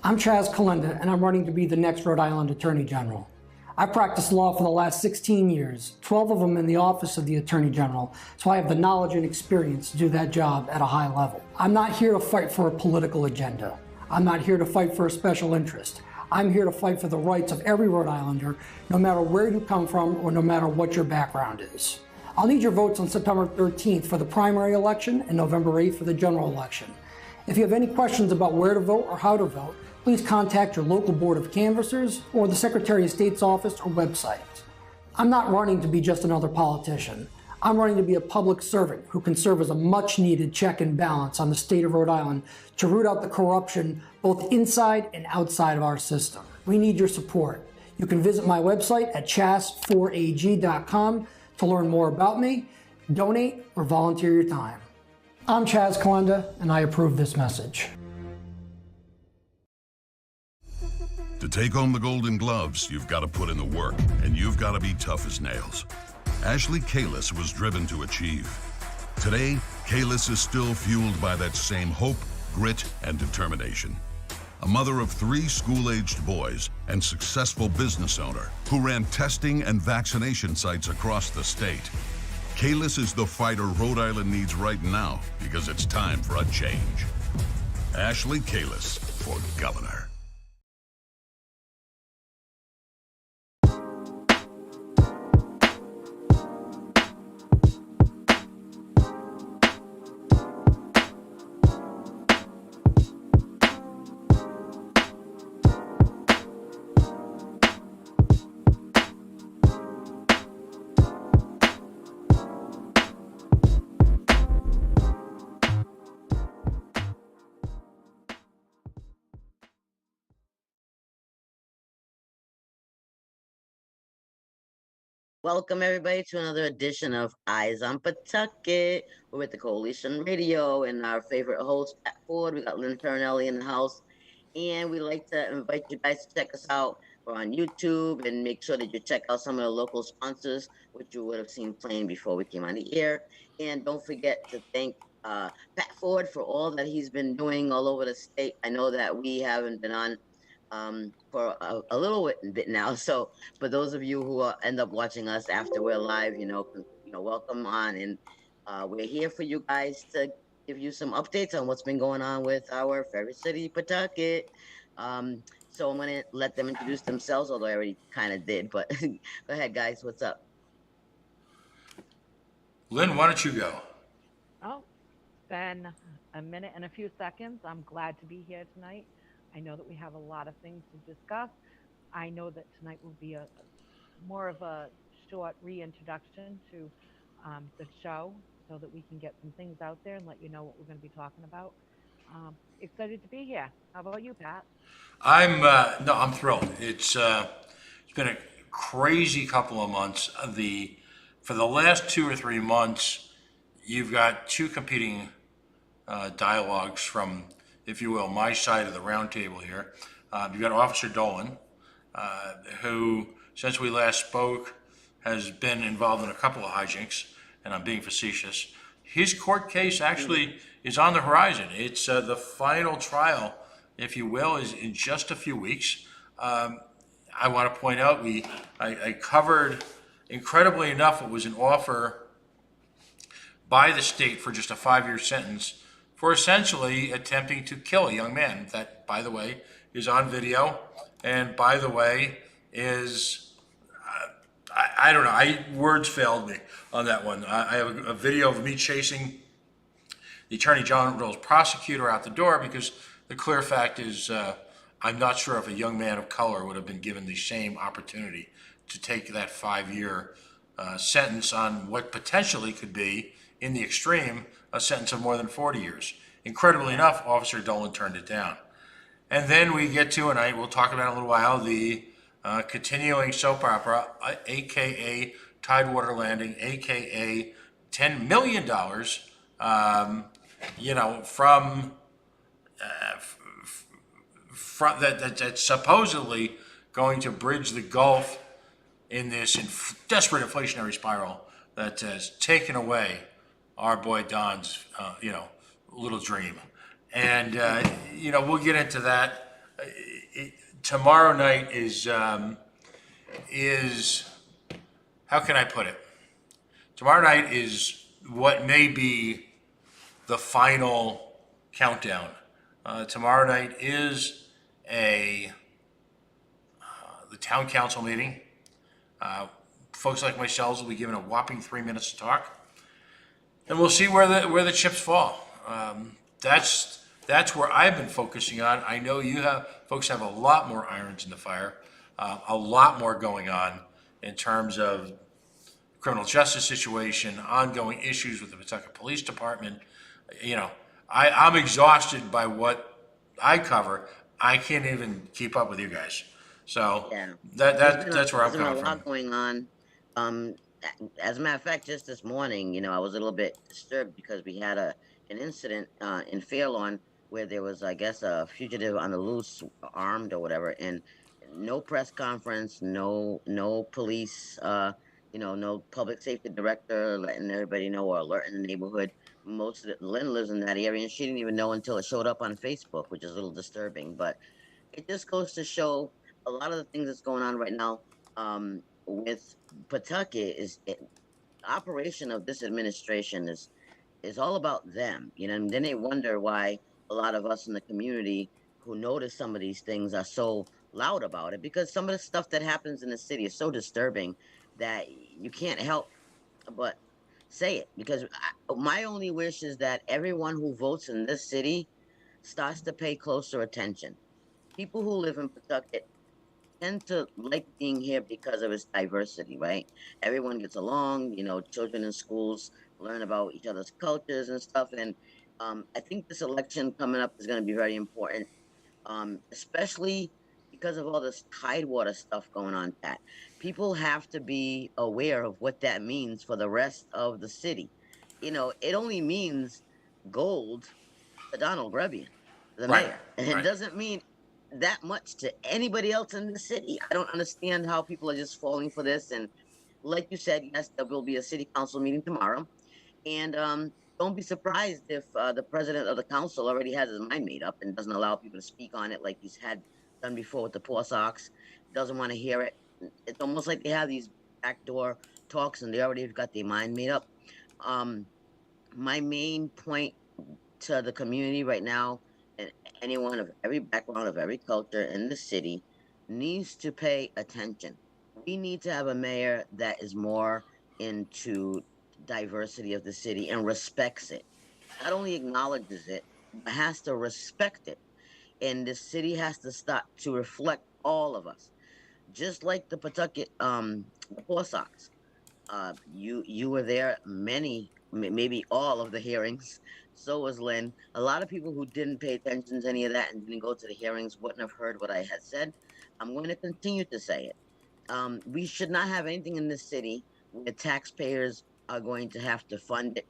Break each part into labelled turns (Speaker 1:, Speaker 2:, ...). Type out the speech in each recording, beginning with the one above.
Speaker 1: I'm Chaz Kalenda, and I'm running to be the next Rhode Island Attorney General. I practiced law for the last 16 years, 12 of them in the office of the Attorney General, so I have the knowledge and experience to do that job at a high level. I'm not here to fight for a political agenda. I'm not here to fight for a special interest. I'm here to fight for the rights of every Rhode Islander, no matter where you come from or no matter what your background is. I'll need your votes on September 13th for the primary election and November 8th for the general election. If you have any questions about where to vote or how to vote, please contact your local Board of Canvassers or the Secretary of State's office or website. I'm not running to be just another politician. I'm running to be a public servant who can serve as a much-needed check and balance on the state of Rhode Island to root out the corruption both inside and outside of our system. We need your support. You can visit my website at chas4ag.com to learn more about me, donate, or volunteer your time. I'm Chaz Kalenda, and I approve this message.
Speaker 2: To take home the Golden Gloves, you've got to put in the work, and you've got to be tough as nails. Ashley Kalis was driven to achieve. Today, Kalis is still fueled by that same hope, grit, and determination. A mother of 3 school-aged boys and successful business owner who ran testing and vaccination sites across the state. Kalis is the fighter Rhode Island needs right now because it's time for a change. Ashley Kalis for governor.
Speaker 3: Welcome, everybody, to another edition of Eyes on Pawtucket. We're with the Coalition Radio and our favorite host, Pat Ford. We got Lynn Turnelli in the house. And we'd like to invite you guys to check us out. We're on YouTube, and make sure that you check out some of the local sponsors, which you would have seen playing before we came on the air. And don't forget to thank Pat Ford for all that he's been doing all over the state. I know that we haven't been on for a little bit now. So for those of you who end up watching us after we're live, welcome on. And we're here for you guys to give you some updates on what's been going on with our favorite city, Pawtucket. So I'm going to let them introduce themselves, although I already kind of did. But go ahead, guys. What's up?
Speaker 4: Lynn, why don't you go?
Speaker 5: Oh, it's been a minute and a few seconds. I'm glad to be here tonight. I know that we have a lot of things to discuss. I know that tonight will be more of a short reintroduction to the show so that we can get some things out there and let you know what we're going to be talking about. Excited to be here. How about you, Pat?
Speaker 4: I'm thrilled. It's been a crazy couple of months. For the last 2 or 3 months, you've got 2 competing dialogues from, if you will, my side of the round table here. You've got Officer Dolan, who, since we last spoke, has been involved in a couple of hijinks, and I'm being facetious. His court case actually is on the horizon. It's the final trial, if you will, is in just a few weeks. I want to point out, I covered, incredibly enough, it was an offer by the state for just a 5-year sentence for essentially attempting to kill a young man. That, by the way, is on video, and by the way, is, I don't know, words failed me on that one. I have a video of me chasing the Attorney General's prosecutor out the door because the clear fact is I'm not sure if a young man of color would have been given the same opportunity to take that 5-year sentence on what potentially could be, in the extreme, a sentence of more than 40 years. Incredibly enough, Officer Dolan turned it down. And then we get to, and we'll talk about in a little while, the continuing soap opera, AKA Tidewater Landing, AKA $10 million, from that's supposedly going to bridge the gulf in this desperate inflationary spiral that has taken away our boy Don's, little dream. And, we'll get into that tomorrow night is how can I put it? Tomorrow night is what may be the final countdown. Tomorrow night is the town council meeting. Folks like myself will be given a whopping 3 minutes to talk, and we'll see where the chips fall. That's where I've been focusing on. I know folks have a lot more irons in the fire, a lot more going on in terms of criminal justice situation, ongoing issues with the Pawtucket Police Department. I'm exhausted by what I cover. I can't even keep up with you guys. So
Speaker 3: Yeah.
Speaker 4: that's where I'm
Speaker 3: There's been a
Speaker 4: coming
Speaker 3: lot
Speaker 4: from.
Speaker 3: going on. As a matter of fact, just this morning, I was a little bit disturbed because we had an incident in Fairlawn where there was, I guess, a fugitive on the loose, armed or whatever, and no press conference, no police, no public safety director letting everybody know or alerting the neighborhood. Lynn lives in that area, and she didn't even know until it showed up on Facebook, which is a little disturbing. But it just goes to show a lot of the things that's going on right now with Pawtucket operation of this administration is all about them, and then they wonder why a lot of us in the community who notice some of these things are so loud about it, because some of the stuff that happens in the city is so disturbing that you can't help but say it. Because my only wish is that everyone who votes in this city starts to pay closer attention. People who live in Pawtucket tend to like being here because of its diversity, right? Everyone gets along, children in schools learn about each other's cultures and stuff. And I think this election coming up is going to be very important, especially because of all this Tidewater stuff going on. That people have to be aware of what that means for the rest of the city. It only means gold to Donald Grubbian, the
Speaker 4: Right,
Speaker 3: mayor. And it
Speaker 4: right.
Speaker 3: doesn't mean that much to anybody else in the city. I don't understand how people are just falling for this. And like you said, yes, there will be a city council meeting tomorrow. And don't be surprised if the president of the council already has his mind made up and doesn't allow people to speak on it like he's had done before with the Poor Sox. Doesn't want to hear it. It's almost like they have these backdoor talks and they already have got their mind made up. Um, my main point to the community right now, and anyone of every background, of every culture in the city, needs to pay attention. We need to have a mayor that is more into diversity of the city and respects it. Not only acknowledges it, but has to respect it. And the city has to start to reflect all of us. Just like the Pawtucket, the Poor Sox. You were there maybe all of the hearings. So was Lynn. A lot of people who didn't pay attention to any of that and didn't go to the hearings wouldn't have heard what I had said. I'm going to continue to say it. We should not have anything in this city where taxpayers are going to have to fund it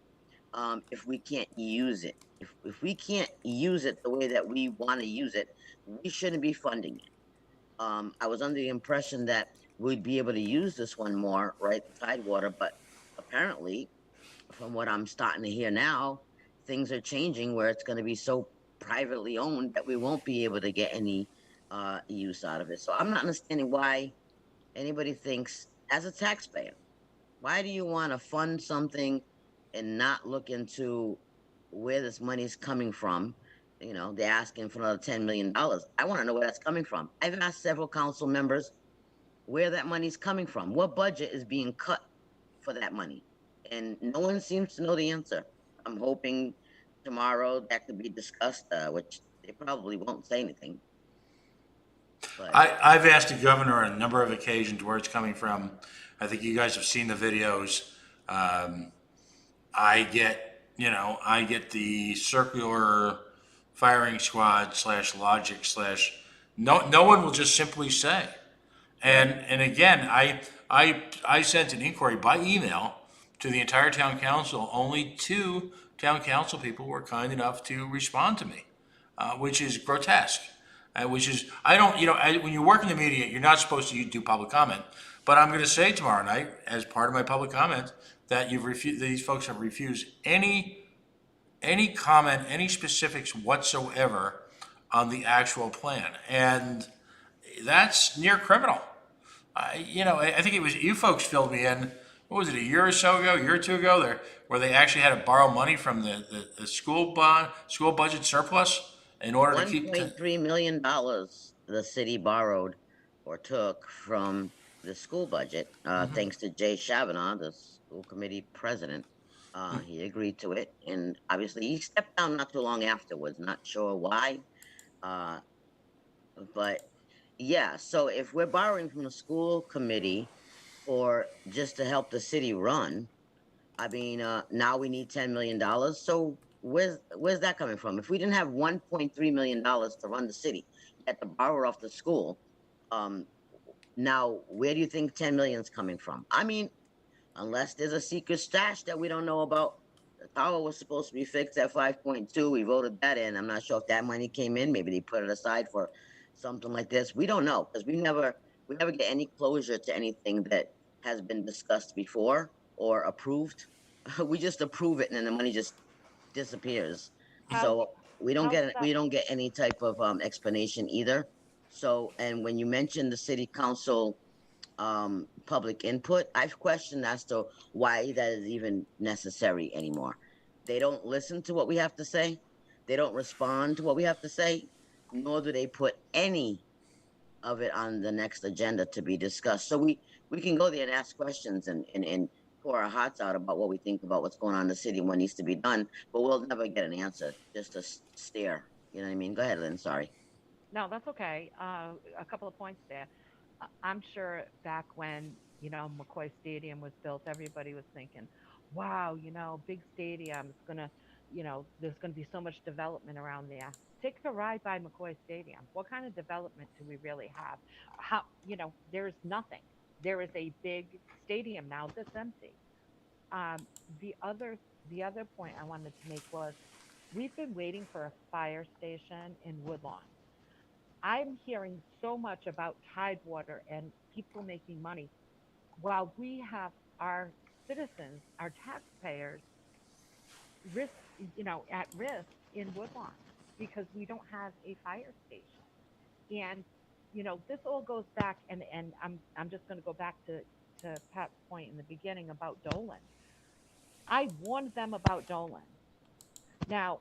Speaker 3: if we can't use it. If we can't use it the way that we want to use it, we shouldn't be funding it. I was under the impression that we'd be able to use this one more, right? The Tidewater, but apparently, from what I'm starting to hear now, things are changing where it's going to be so privately owned that we won't be able to get any use out of it. So I'm not understanding why anybody thinks, as a taxpayer, why do you want to fund something and not look into where this money is coming from? They're asking for another $10 million. I want to know where that's coming from. I've asked several council members where that money's coming from. What budget is being cut for that money? And no one seems to know the answer. I'm hoping tomorrow that could be discussed, which they probably won't say anything. But
Speaker 4: I've asked the governor on a number of occasions where it's coming from. I think you guys have seen the videos. I get the circular firing squad / logic / no one will just simply say. And again, I sent an inquiry by email to the entire town council. Only 2 town council people were kind enough to respond to me, which is grotesque. Which is, I don't, when you work in the media, you're not supposed to do public comment. But I'm going to say tomorrow night, as part of my public comment, that these folks have refused any comment, any specifics whatsoever on the actual plan. And that's near criminal. I think it was you folks filled me in. What was it, a year or so ago, a year or two ago, there where they actually had to borrow money from the school budget surplus in order to keep.
Speaker 3: $1.3 million the city borrowed or took from the school budget, thanks to Jay Chavana, the school committee president. He agreed to it, and obviously he stepped down not too long afterwards. Not sure why, uh, but yeah. So if we're borrowing from the school committee for just to help the city run, I mean, now we need $10 million. So where's that coming from? If we didn't have $1.3 million to run the city, you had to borrow off the school. Um, Now where do you think 10 million is coming from? I mean, unless there's a secret stash that we don't know about. The tower was supposed to be fixed at 5.2. We voted that in. I'm not sure if that money came in. Maybe they put it aside for something like this. We don't know because we never get any closure to anything that has been discussed before or approved. We just approve it and then the money just disappears.
Speaker 5: How's
Speaker 3: So
Speaker 5: how's that?
Speaker 3: we don't get any type of explanation either. So, and when you mentioned the city council public input, I've questioned as to why that is even necessary anymore. They don't listen to what we have to say. They don't respond to what we have to say, nor do they put any of it on the next agenda to be discussed. So we can go there and ask questions and pour our hearts out about what we think about what's going on in the city and what needs to be done, but we'll never get an answer, just a stare. You know what I mean? Go ahead, Lynn. Sorry.
Speaker 5: No, that's okay. A couple of points there. I'm sure back when, McCoy Stadium was built, everybody was thinking, wow, big stadium, it's going to, there's going to be so much development around there. Take a ride by McCoy Stadium. What kind of development do we really have? There's nothing. There is a big stadium now that's empty. Um, the other the other point I wanted to make was we've been waiting for a fire station in Woodlawn. I'm hearing so much about Tidewater and people making money while we have our citizens, our taxpayers, risk, at risk in Woodlawn because we don't have a fire station. And this all goes back, and I'm just going to go back to Pat's point in the beginning about Dolan. I warned them about Dolan. Now,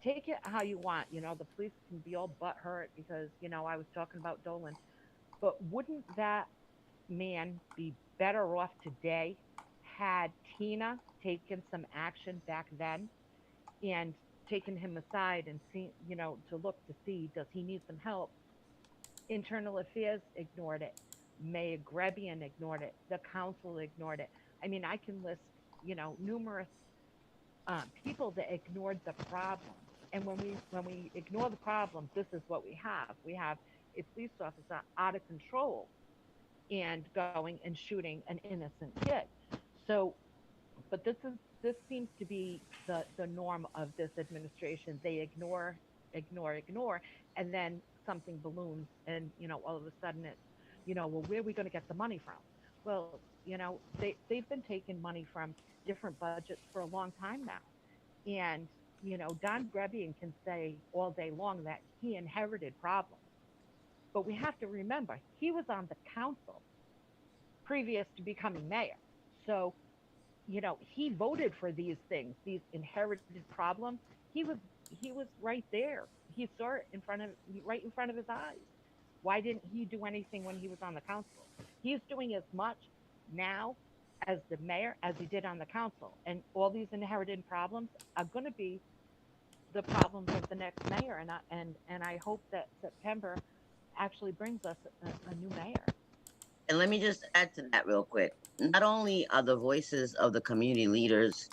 Speaker 5: take it how you want. The police can be all butthurt because I was talking about Dolan, but wouldn't that man be better off today had Tina taken some action back then and taken him aside and see, to look to see does he need some help? Internal Affairs ignored it. Mayor Grebian ignored it. The council ignored it. I mean, I can list, numerous people that ignored the problem. And when we ignore the problem, this is what we have. We have a police officer out of control and going and shooting an innocent kid. So, but this seems to be the norm of this administration. They ignore, and then something balloons, and all of a sudden it's well, where are we going to get the money from? Well, they've been taking money from different budgets for a long time now, and Don Grebian can say all day long that he inherited problems, but we have to remember he was on the council previous to becoming mayor. So, he voted for these things, these inherited problems. He was he was right there. He saw it right in front of his eyes. Why didn't he do anything when he was on the council? He's doing as much now as the mayor as he did on the council. And all these inherited problems are going to be the problems of the next mayor. And I hope that September actually brings us a new mayor.
Speaker 3: And let me just add to that real quick. Not only are the voices of the community leaders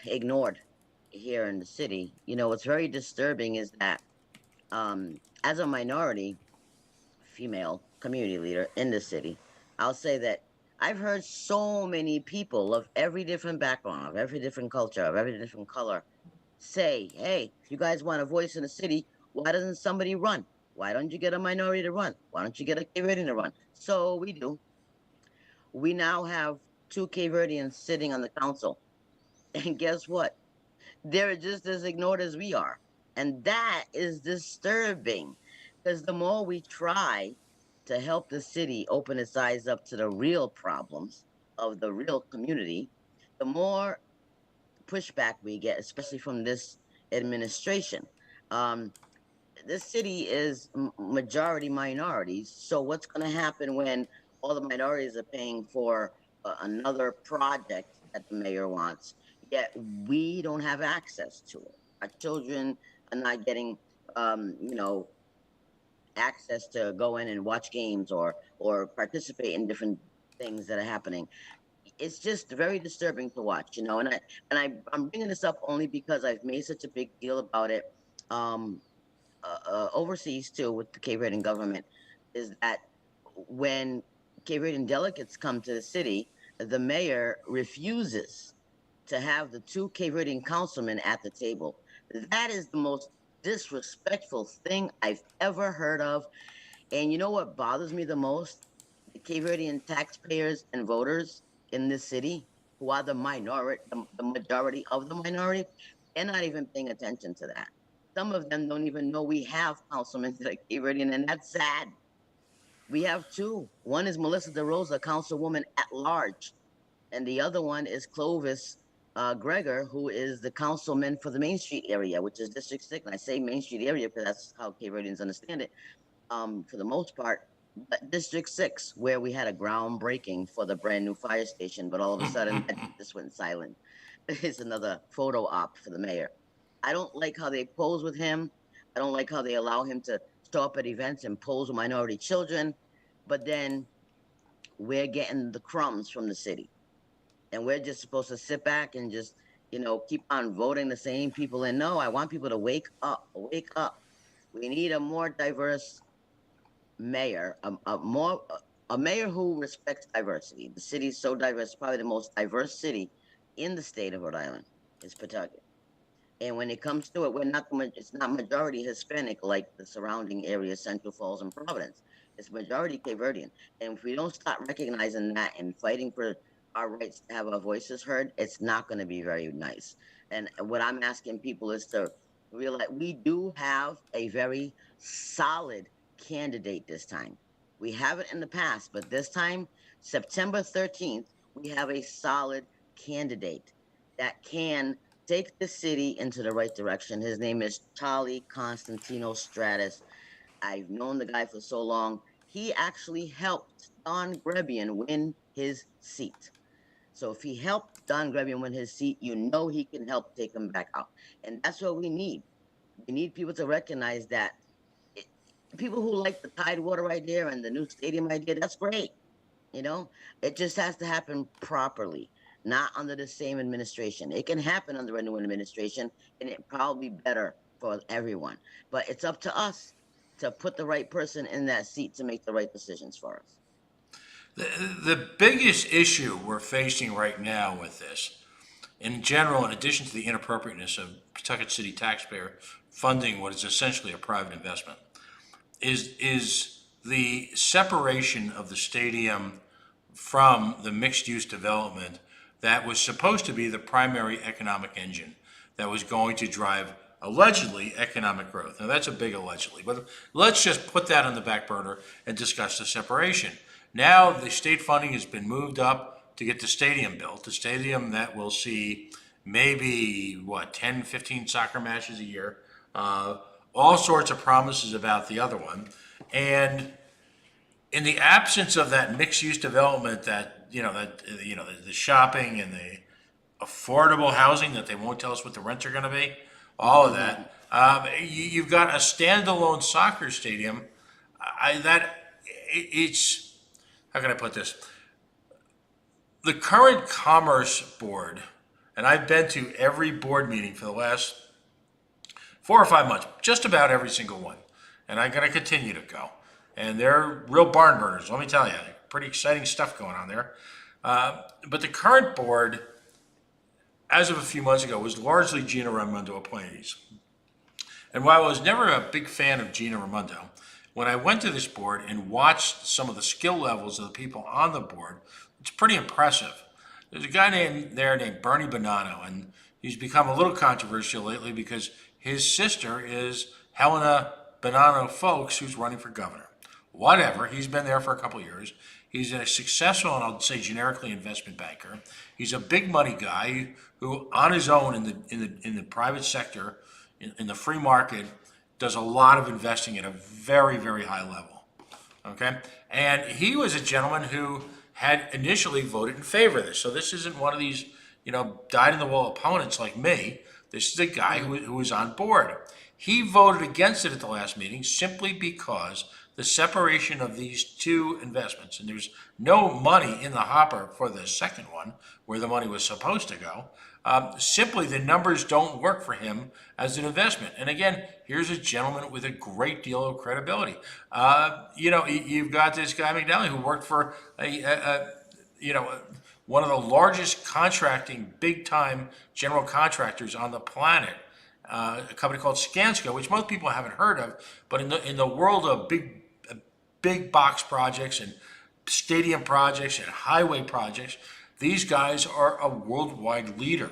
Speaker 3: ignored here in the city, what's very disturbing is that as a minority female community leader in the city, I'll say that I've heard so many people of every different background, of every different culture, of every different color say, hey, if you guys want a voice in the city, why doesn't somebody run? Why don't you get a minority to run? Why don't you get a Cape Verdean to run? So we do. We now have two Cape Verdeans sitting on the council. And guess what? They're just as ignored as we are. And that is disturbing because the more we try to help the city open its eyes up to the real problems of the real community, the more pushback we get, especially from this administration. Um, this city is majority minorities. So what's going to happen when all the minorities are paying for another project that the mayor wants, yet we don't have access to it? Our children are not getting, you know, access to go in and watch games or participate in different things that are happening. It's just very disturbing to watch, you know. I'm bringing this up only because I've made such a big deal about it. Um, Overseas too with the Cape Verdean government is that when Cape Verdean delegates come to the city, the mayor refuses to have the two Cape Verdean councilmen at the table. That is the most disrespectful thing I've ever heard of. And you know what bothers me the most? The Cape Verdean taxpayers and voters in this city, who are the minority, the majority of the minority, they're not even paying attention to that. Some of them don't even know we have councilmen that are Cape Verdean, and that's sad. We have two. One is Melissa DeRosa, councilwoman at large, and the other one is Clovis Gregor, who is the councilman for the Main Street area, which is District 6. And I say Main Street area because that's how Cape Verdeans understand it, for the most part. But District 6, where we had a groundbreaking for the brand new fire station, but all of a sudden that just went silent. It's another photo op for the mayor. I don't like how they pose with him. I don't like how they allow him to show up at events and pose with minority children. But then we're getting the crumbs from the city. And we're just supposed to sit back and just, you know, keep on voting the same people in. No, I want people to wake up, wake up. We need a more diverse mayor, a mayor who respects diversity. The city is so diverse, probably the most diverse city in the state of Rhode Island is Pawtucket. And when it comes to it, it's not majority Hispanic like the surrounding areas, Central Falls and Providence. It's majority Cape Verdean. And if we don't start recognizing that and fighting for our rights to have our voices heard, it's not going to be very nice. And what I'm asking people is to realize we do have a very solid candidate this time. We haven't in the past, but this time, September 13th, we have a solid candidate that can take the city into the right direction. His name is Charlie Constantino Stratus. I've known the guy for so long. He actually helped Don Grebian win his seat. So if he helped Don Grebian win his seat, you know he can help take him back out. And that's what we need. We need people to recognize that people who like the Tidewater idea and the new stadium idea, that's great. You know, it just has to happen properly, not under the same administration. It can happen under a new administration, and it probably better for everyone. But it's up to us to put the right person in that seat to make the right decisions for us.
Speaker 4: The biggest issue we're facing right now with this, in general, in addition to the inappropriateness of Pawtucket City taxpayer funding what is essentially a private investment, is the separation of the stadium from the mixed-use development that was supposed to be the primary economic engine that was going to drive, allegedly, economic growth. Now, that's a big allegedly, but let's just put that on the back burner and discuss the separation. Now, the state funding has been moved up to get the stadium built, a stadium that will see maybe, 10, 15 soccer matches a year, all sorts of promises about the other one. And in the absence of that mixed-use development, the shopping and the affordable housing that they won't tell us what the rents are going to be, all of that, you've got a standalone soccer stadium. It's how can I put this? The current Commerce Board, and I've been to every board meeting for the last 4 or 5 months, just about every single one, and I'm going to continue to go. And they're real barn burners, let me tell you. Pretty exciting stuff going on there. But the current board, as of a few months ago, was largely Gina Raimondo appointees. And while I was never a big fan of Gina Raimondo, when I went to this board and watched some of the skill levels of the people on the board, it's pretty impressive. There's a guy named Bernie Bonanno, and he's become a little controversial lately because His sister is Helena Bonanno Folks, who's running for governor. Whatever, he's been there for a couple of years. He's a successful, and I'll say generically, investment banker. He's a big money guy who, on his own, in the private sector, in the free market, does a lot of investing at a very, very high level. Okay, and he was a gentleman who had initially voted in favor of this. So this isn't one of these, dyed-in-the-wall opponents like me. This is a guy who was on board. He voted against it at the last meeting simply because the separation of these two investments, and there's no money in the hopper for the second one, where the money was supposed to go. Simply, the numbers don't work for him as an investment. And again, here's a gentleman with a great deal of credibility. You've got this guy McNally who worked for one of the largest contracting, big-time general contractors on the planet, a company called Skanska, which most people haven't heard of, but in the world of big box projects and stadium projects and highway projects, these guys are a worldwide leader.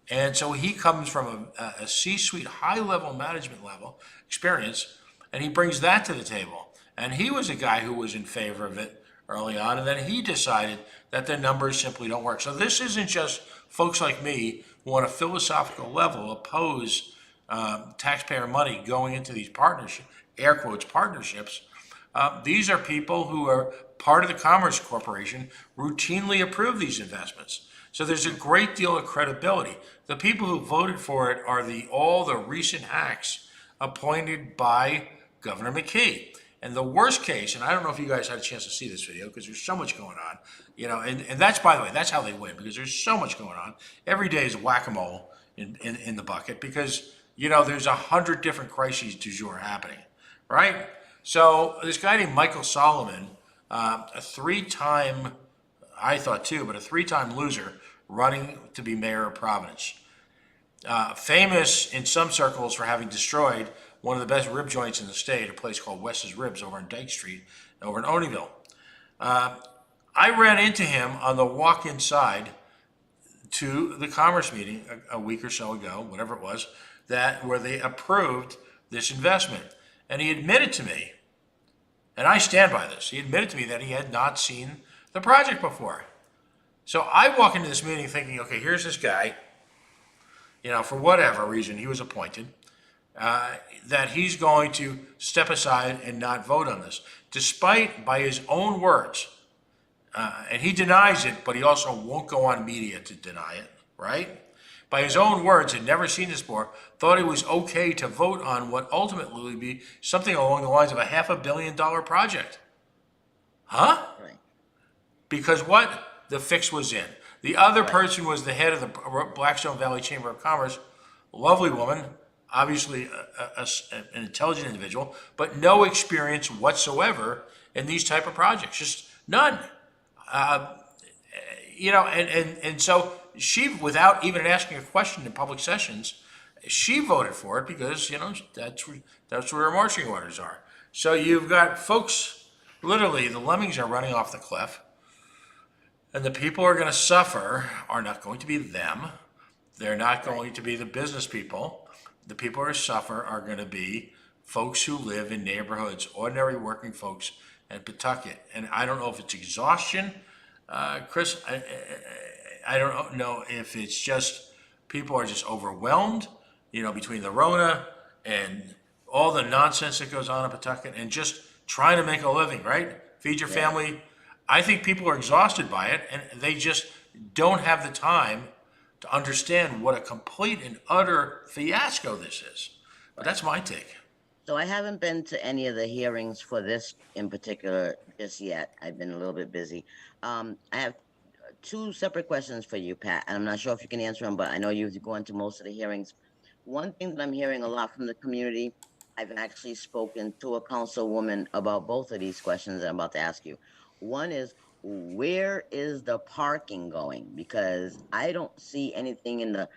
Speaker 4: And so he comes from a C-suite, high-level management level experience, and he brings that to the table. And he was a guy who was in favor of it early on, and then he decided that the numbers simply don't work. So this isn't just folks like me who on a philosophical level oppose taxpayer money going into these partnerships, air quotes, partnerships. These are people who are part of the Commerce Corporation, routinely approve these investments. So there's a great deal of credibility. The people who voted for it are all the recent hacks appointed by Governor McKee. And the worst case, and I don't know if you guys had a chance to see this video because there's so much going on, and that's, by the way, that's how they win, because there's so much going on. Every day is whack-a-mole in the bucket because, there's 100 different crises du jour happening, right? So this guy named Michael Solomon, a three-time, I thought too, but a three-time loser running to be mayor of Providence. Famous in some circles for having destroyed one of the best rib joints in the state, a place called Wes's Ribs over on Dyke Street, over in Oneyville. I ran into him on the walk inside to the Commerce meeting a week or so ago, whatever it was, where they approved this investment. And he admitted to me, and I stand by this, he admitted to me that he had not seen the project before. So I walk into this meeting thinking, okay, here's this guy, for whatever reason he was appointed, that he's going to step aside and not vote on this, despite, by his own words, and he denies it, but he also won't go on media to deny it, right? By his own words, had never seen this before, thought it was okay to vote on what ultimately would be something along the lines of a $500 million project. Huh?
Speaker 3: Right.
Speaker 4: Because what? The fix was in. The other person was the head of the Blackstone Valley Chamber of Commerce, lovely woman, obviously an intelligent individual, but no experience whatsoever in these type of projects, just none. And so she, without even asking a question in public sessions, she voted for it because, that's where her marching orders are. So you've got folks, literally, the lemmings are running off the cliff, and the people who are going to suffer are not going to be them. They're not going to be the business people. The people who suffer are going to be folks who live in neighborhoods, ordinary working folks in Pawtucket. And I don't know if it's exhaustion, Chris. I don't know if it's just people are just overwhelmed, between the Rona and all the nonsense that goes on in Pawtucket and just trying to make a living, right? Feed your family. I think people are exhausted by it, and they just don't have the time to understand what a complete and utter fiasco this is. But that's my take.
Speaker 3: So I haven't been to any of the hearings for this in particular just yet. I've been a little bit busy. I have two separate questions for you, Pat, and I'm not sure if you can answer them, but I know you've gone to most of the hearings. One thing that I'm hearing a lot from the community, I've actually spoken to a councilwoman about both of these questions I'm about to ask you. One is, where is the parking going? Because I don't see anything in the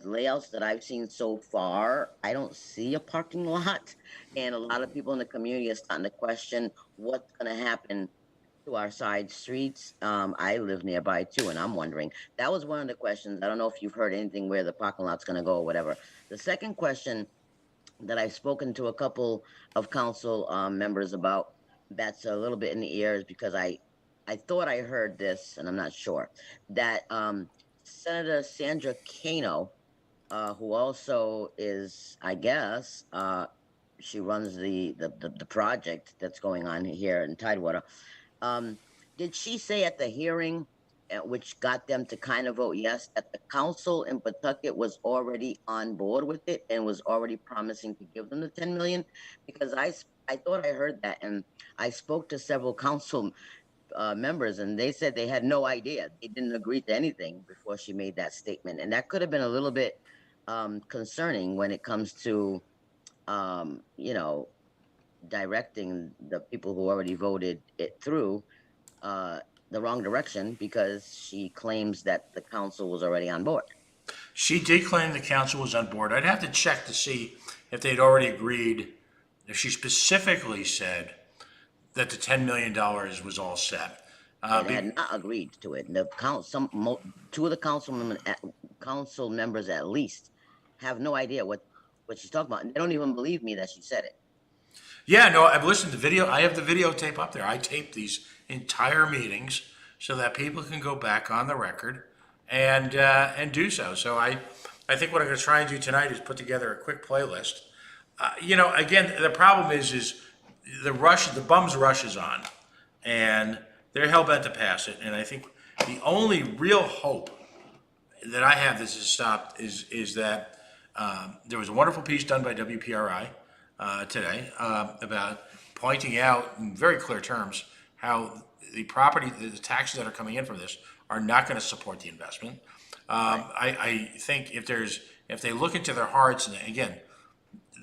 Speaker 3: layouts that I've seen so far. I don't see a parking lot, and a lot of people in the community are starting to question what's going to happen to our side streets. I live nearby too, and I'm wondering, that was one of the questions. I don't know if you've heard anything where the parking lot's gonna go or whatever. The second question that I've spoken to a couple of council members about, that's a little bit in the ear, is because I thought I heard this, and I'm not sure, that Senator Sandra Kano, who also is, I guess, she runs the project that's going on here in Tidewater. Um, did she say at the hearing, which got them to kind of vote yes, that the council in Pawtucket was already on board with it and was already promising to give them the 10 million? Because I thought I heard that, and I spoke to several council members, and they said they had no idea. They didn't agree to anything before she made that statement, and that could have been a little bit concerning when it comes to you know, directing the people who already voted it through the wrong direction, because she claims that the council was already on board.
Speaker 4: She did claim the council was on board. I'd have to check to see if they'd already agreed, if she specifically said that the $10 million was all set.
Speaker 3: They had not agreed to it. The two of the council members at least have no idea what she's talking about. And they don't even believe me that she said it.
Speaker 4: Yeah, no, I've listened to video. I have the videotape up there. I taped these entire meetings so that people can go back on the record and do so. So I think what I'm going to try and do tonight is put together a quick playlist. Again, the problem is the bums rush is on, and they're hell bent to pass it. And I think the only real hope that I have this is stopped is that there was a wonderful piece done by WPRI today about pointing out in very clear terms how the taxes that are coming in from this are not going to support the investment. I think if they look into their hearts, and again,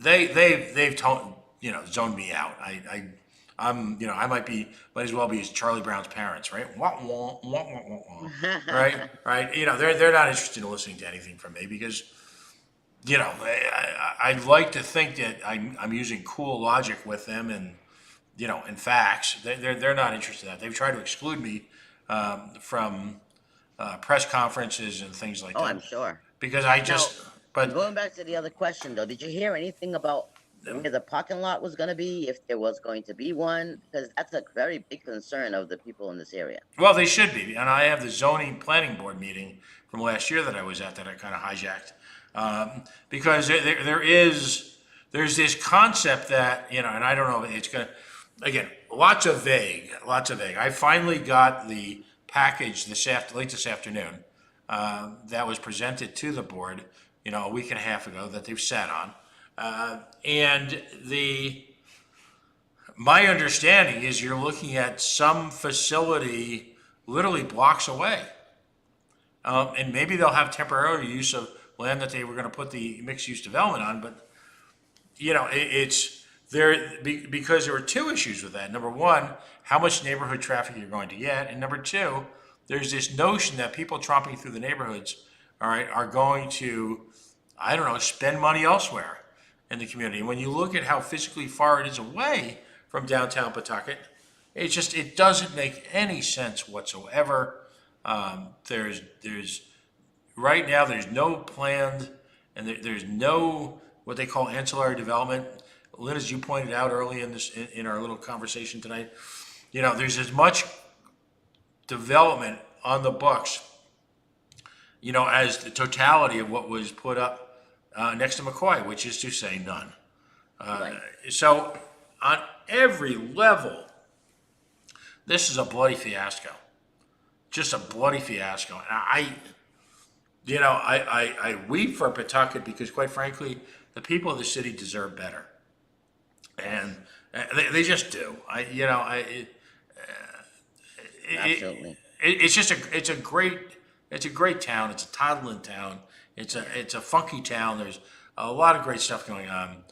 Speaker 4: they've zoned me out. I might as well be as Charlie Brown's parents, right? Wah, wah, wah, wah, wah, wah. Right. They're not interested in listening to anything from me because, I'd like to think that I'm using cool logic with them and facts. They're not interested in that. They've tried to exclude me from press conferences and things like that.
Speaker 3: Oh, I'm sure.
Speaker 4: Because but
Speaker 3: going back to the other question though, did you hear anything about where the parking lot was going to be, if there was going to be one? Because that's a very big concern of the people in this area.
Speaker 4: Well, they should be. And I have the zoning planning board meeting from last year that I was at that I kind of hijacked. Because there's this concept that, and I don't know, it's going to, again, lots of vague. I finally got the package late this afternoon that was presented to the board, a week and a half ago that they've sat on. And my understanding is you're looking at some facility literally blocks away. And maybe they'll have temporary use of land that they were going to put the mixed-use development on, but it's there because there were two issues with that. Number one, how much neighborhood traffic you're going to get, and number two, there's this notion that people tromping through the neighborhoods, all right, are going to, I don't know, spend money elsewhere in the community. And when you look at how physically far it is away from downtown Pawtucket, it doesn't make any sense whatsoever. There's right now there's no planned, and there's no what they call ancillary development. Lynn, as you pointed out early in our little conversation tonight, there's as much development on the books, as the totality of what was put up next to McCoy, which is to say none.
Speaker 3: Right.
Speaker 4: So on every level, this is a bloody fiasco. Just a bloody fiasco. And I weep for Pawtucket because, quite frankly, the people of the city deserve better, and they just do.
Speaker 3: Absolutely.
Speaker 4: It's a great town. It's a toddling town. It's a funky town. There's a lot of great stuff going on,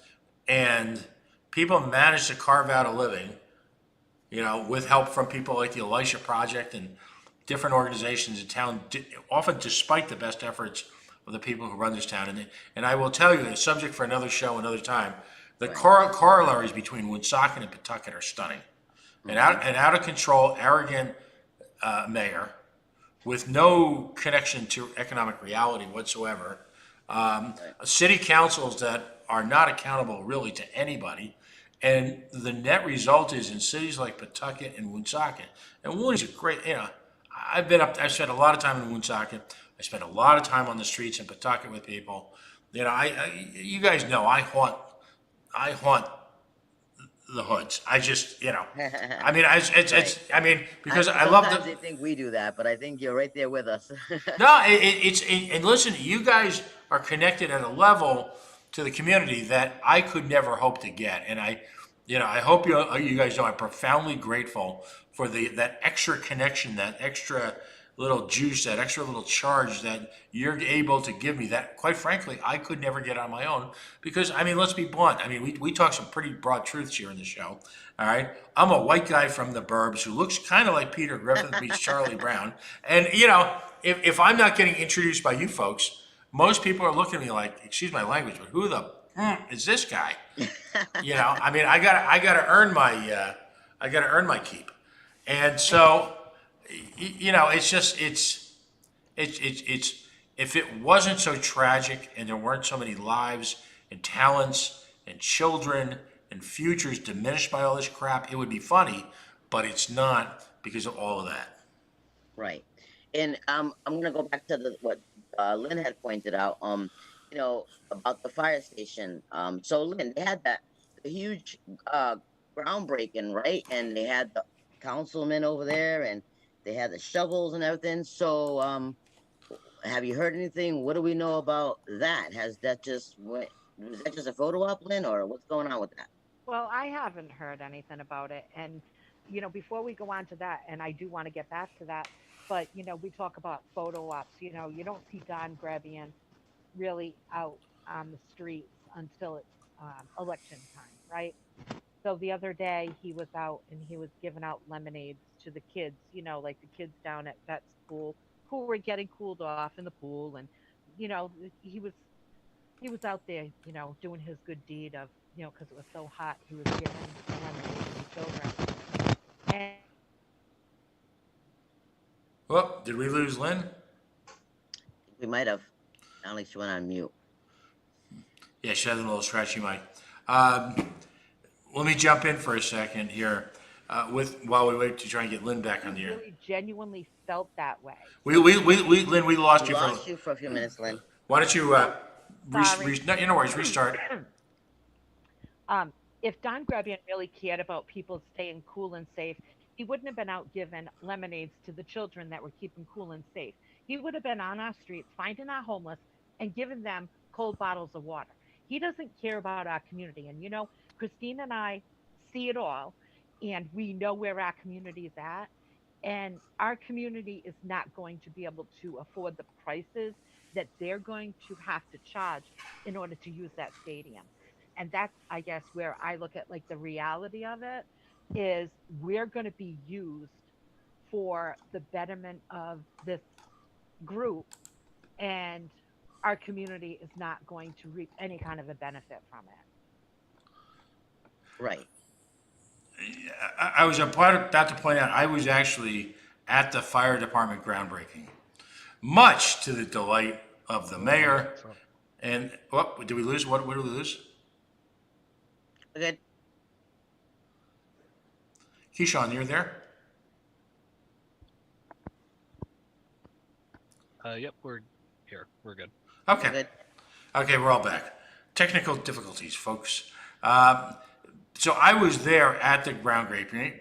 Speaker 4: and people manage to carve out a living, with help from people like the Elisha Project and different organizations in town, often despite the best efforts of the people who run this town. And I will tell you, a subject for another show, another time, the corollaries between Woonsocket and Pawtucket are stunning. An out of control, arrogant mayor with no connection to economic reality whatsoever. City councils that are not accountable really to anybody. And the net result is in cities like Pawtucket and Woonsocket. And Woon's a great, I've spent a lot of time in Woonsocket. I spent a lot of time on the streets in Pawtucket with people. You guys know I haunt the hoods. I just, I mean, because I love
Speaker 3: Sometimes they think we do that, but I think you're right there with us.
Speaker 4: No, and listen, you guys are connected at a level to the community that I could never hope to get, and I hope you guys know I'm profoundly grateful for that extra connection, that extra little juice, that extra little charge that you're able to give me that, quite frankly, I could never get on my own. Because, let's be blunt. We talk some pretty broad truths here in the show. All right. I'm a white guy from the burbs who looks kind of like Peter Griffin meets Charlie Brown. And, if I'm not getting introduced by you folks, most people are looking at me like, excuse my language, but who the is this guy? I gotta earn my keep. And so, it's if it wasn't so tragic and there weren't so many lives and talents and children and futures diminished by all this crap, it would be funny, but it's not because of all of that.
Speaker 3: Right. And I'm going to go back to what Lynn had pointed out, about the fire station. So Lynn, they had the huge groundbreaking, right? And they had the councilman over there, and they had the shovels and everything. So have you heard anything? What do we know about that? Was that just a photo op, Lynn, or what's going on with that?
Speaker 5: Well, I haven't heard anything about it. And, before we go on to that, and I do want to get back to that, but, we talk about photo ops. You don't see Don Grabian really out on the streets until it's election time, right? So the other day he was out and he was giving out lemonades to the kids, like the kids down at vet school who were getting cooled off in the pool. And, he was out there, doing his good deed of, because it was so hot, he was giving lemonade to children. And
Speaker 4: Well, did we lose Lynn?
Speaker 3: We might have. I don't think she went on mute.
Speaker 4: Yeah, she has a little scratchy mic. Let me jump in for a second here, while we wait to try and get Lynn back on the air.
Speaker 5: really genuinely felt that way.
Speaker 4: Lynn, we lost
Speaker 3: We
Speaker 4: you
Speaker 3: lost you for a few minutes, Lynn.
Speaker 4: Why don't you no worries, restart.
Speaker 5: If Don Grabian really cared about people staying cool and safe, he wouldn't have been out giving lemonades to the children that were keeping cool and safe. He would have been on our streets, finding our homeless and giving them cold bottles of water. He doesn't care about our community. And, Christine and I see it all, and we know where our community is at. And our community is not going to be able to afford the prices that they're going to have to charge in order to use that stadium. And that's, I guess, where I look at like the reality of it is we're going to be used for the betterment of this group, and our community is not going to reap any kind of a benefit from it.
Speaker 3: Right.
Speaker 4: I was about to point out, I was actually at the fire department groundbreaking, much to the delight of the mayor. And what did we lose? What did we lose?
Speaker 3: Good.
Speaker 4: Keyshawn, you're there?
Speaker 6: Yep, we're here. We're good.
Speaker 4: Okay.
Speaker 3: Good.
Speaker 4: Okay, we're all back. Technical difficulties, folks. So I was there at the groundbreaking,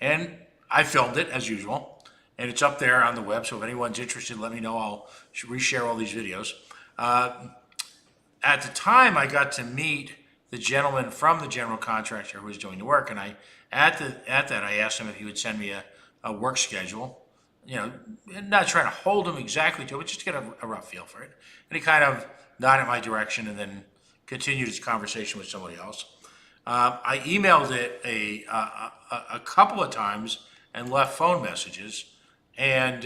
Speaker 4: and I filmed it as usual, and it's up there on the web. So if anyone's interested, let me know. I'll reshare all these videos. At the time, I got to meet the gentleman from the general contractor who was doing the work, and at that I asked him if he would send me a work schedule. Not trying to hold him exactly to it, but just to get a rough feel for it. And he kind of nodded my direction and then continued his conversation with somebody else. I emailed it a couple of times and left phone messages, and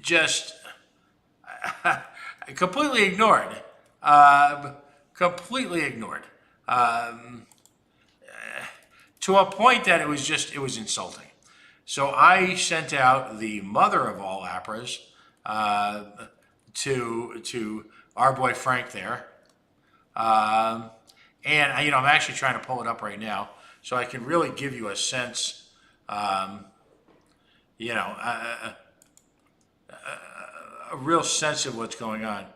Speaker 4: just completely ignored. to a point that it was insulting. So I sent out the mother of all APRAs to our boy Frank there. And I'm actually trying to pull it up right now so I can really give you a sense, you know, a real sense of what's going on.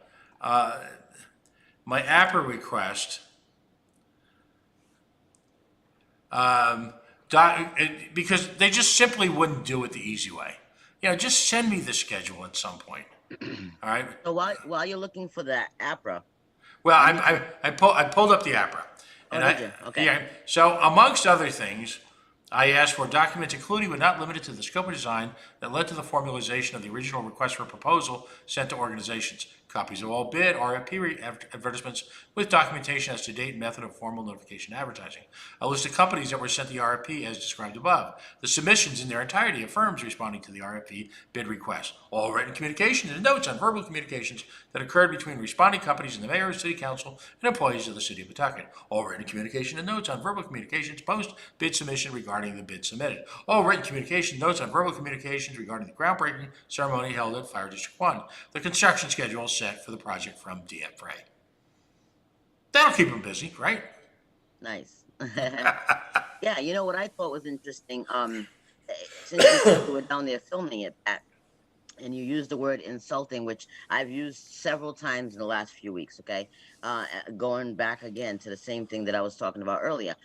Speaker 4: My APRA request, because they just simply wouldn't do it the easy way. Just send me the schedule at some point. All right.
Speaker 3: So while you're looking for that APRA,
Speaker 4: Well, I pulled up the APRA.
Speaker 3: Oh, did you? Okay.
Speaker 4: Yeah. So amongst other things, I asked for documents including but not limited to the scope of design that led to the formalization of the original request for proposal sent to organizations, copies of all bid RFP advertisements with documentation as to date and method of formal notification advertising, a list of companies that were sent the RFP as described above, the submissions in their entirety of firms responding to the RFP bid request, all written communications and notes on verbal communications that occurred between responding companies and the mayor, city council, and employees of the city of Pawtucket, all written communication and notes on verbal communications post bid submission regarding the bid submitted. All written communication notes on verbal communications regarding the groundbreaking ceremony held at Fire District 1. The construction schedule set for the project from DM Frey. That'll keep them busy, right?
Speaker 3: Nice. Yeah, you know what I thought was interesting? Since you said you were down there filming it, Pat, and you used the word insulting, which I've used several times in the last few weeks, okay? Going back again to the same thing that I was talking about earlier.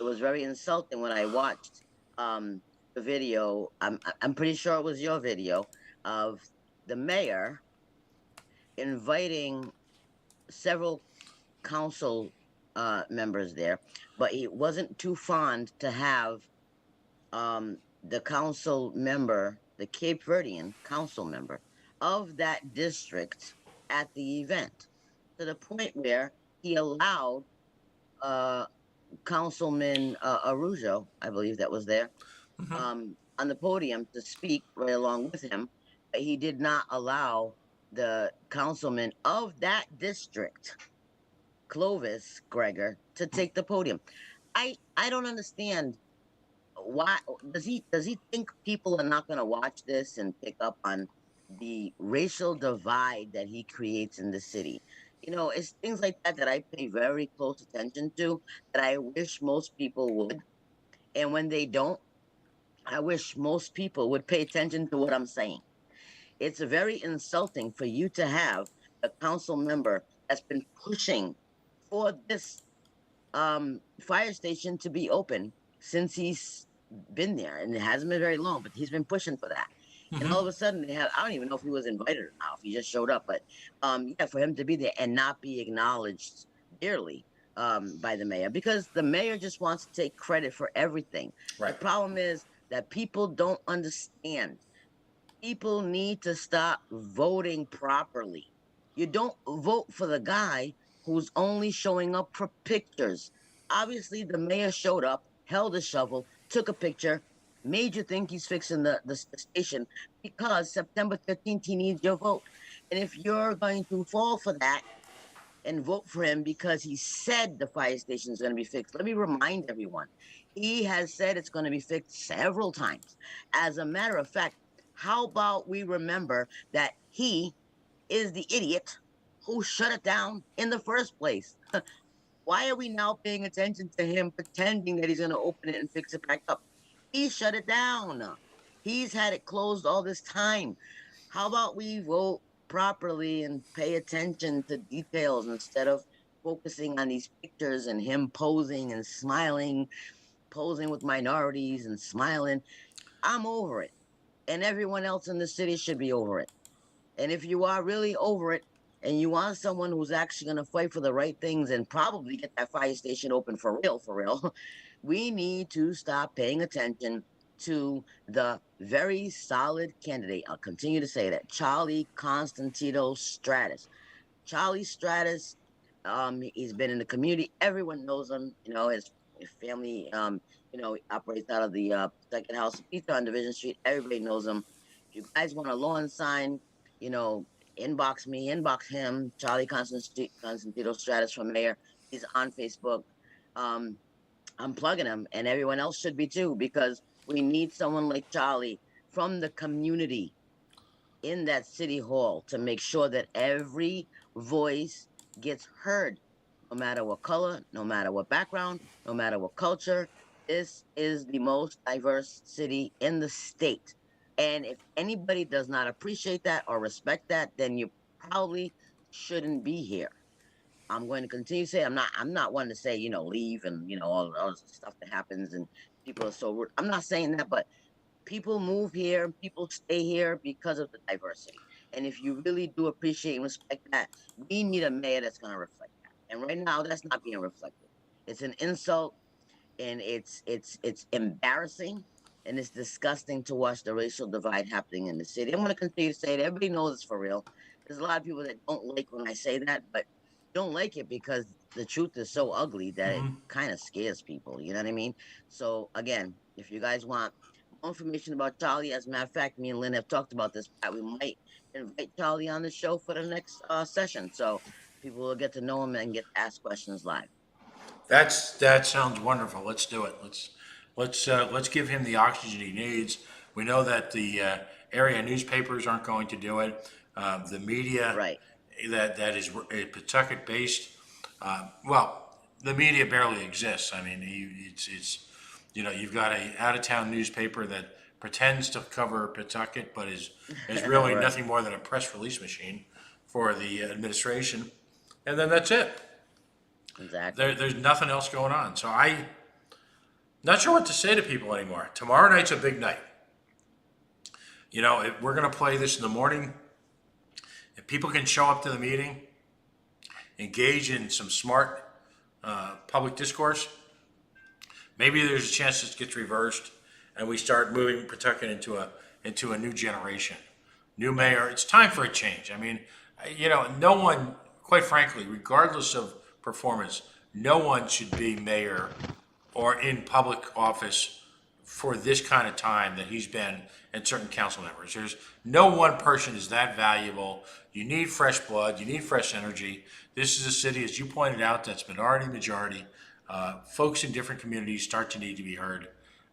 Speaker 3: It was very insulting when I watched the video. I'm pretty sure it was your video of the mayor inviting several council members there, but he wasn't too fond to have the council member, the Cape Verdean council member of that district at the event, to the point where he allowed Councilman Arujo, I believe that was there, on the podium to speak right along with him. But he did not allow the councilman of that district, Clovis Gregor, to take the podium. I don't understand why. Does he think people are not going to watch this and pick up on the racial divide that he creates in the city? It's things like that that I pay very close attention to, that I wish most people would. And when they don't, I wish most people would pay attention to what I'm saying. It's very insulting for you to have a council member that's been pushing for this fire station to be open since he's been there, and it hasn't been very long, but he's been pushing for that. And all of a sudden they have, I don't even know if he was invited or not, if he just showed up, but yeah, for him to be there and not be acknowledged dearly by the mayor, because the mayor just wants to take credit for everything.
Speaker 4: Right.
Speaker 3: The problem is that people don't understand. People need to stop voting properly. You don't vote for the guy who's only showing up for pictures. Obviously, the mayor showed up, held a shovel, took a picture, made you think he's fixing the station, because September 15th, he needs your vote. And if you're going to fall for that and vote for him because he said the fire station is going to be fixed, let me remind everyone, he has said it's going to be fixed several times. As a matter of fact, how about we remember that he is the idiot who shut it down in the first place? Why are we now paying attention to him pretending that he's going to open it and fix it back up? He shut it down. He's had it closed all this time. How about we vote properly and pay attention to details instead of focusing on these pictures and him posing and smiling, posing with minorities and smiling? I'm over it. And everyone else in the city should be over it. And if you are really over it, and you want someone who's actually going to fight for the right things and probably get that fire station open for real, we need to stop paying attention to the very solid candidate. I'll continue to say that. Charlie Constantino Stratus. Charlie Stratus, he's been in the community. Everyone knows him. His family, operates out of the second house of pizza on Division Street. Everybody knows him. If you guys want a lawn sign, inbox me, inbox him, Charlie Constantino Stratus for mayor. He's on Facebook. Um, I'm plugging him, and everyone else should be too, because we need someone like Charlie from the community in that city hall to make sure that every voice gets heard, no matter what color, no matter what background, no matter what culture. This is the most diverse city in the state. And if anybody does not appreciate that or respect that, then you probably shouldn't be here. I'm going to continue to say I'm not one to say, leave and all the stuff that happens and people are so rude. I'm not saying that, but people move here, people stay here because of the diversity. And if you really do appreciate and respect that, we need a mayor that's going to reflect that. And right now, that's not being reflected. It's an insult, and it's embarrassing, and it's disgusting to watch the racial divide happening in the city. I'm going to continue to say it. Everybody knows it's for real. There's a lot of people that don't like when I say that, but don't like it because the truth is so ugly that it kind of scares people. You know what I mean? So again, if you guys want more information about Charlie, as a matter of fact, me and Lynn have talked about this. Pat, we might invite Charlie on the show for the next session, so people will get to know him and get to ask questions live.
Speaker 4: That sounds wonderful. Let's do it. Let's give him the oxygen he needs. We know that the area newspapers aren't going to do it. The media
Speaker 3: Right.
Speaker 4: that is Pawtucket based, well, the media barely exists. I mean, it's you've got a out of town newspaper that pretends to cover Pawtucket, but is really
Speaker 3: Right.
Speaker 4: nothing more than a press release machine for the administration, and then that's it.
Speaker 3: Exactly.
Speaker 4: There's nothing else going on. So I'm not sure what to say to people anymore. Tomorrow night's a big night. If we're going to play this in the morning, if people can show up to the meeting, engage in some smart public discourse, maybe there's a chance this gets reversed and we start moving Pawtucket into a new generation, new mayor. It's time for a change. I mean, no one, quite frankly, regardless of performance, no one should be mayor or in public office for this kind of time that he's been, and certain council members. There's no one person is that valuable. You need fresh blood. You need fresh energy. This is a city, as you pointed out, that's minority majority. Folks in different communities start to need to be heard,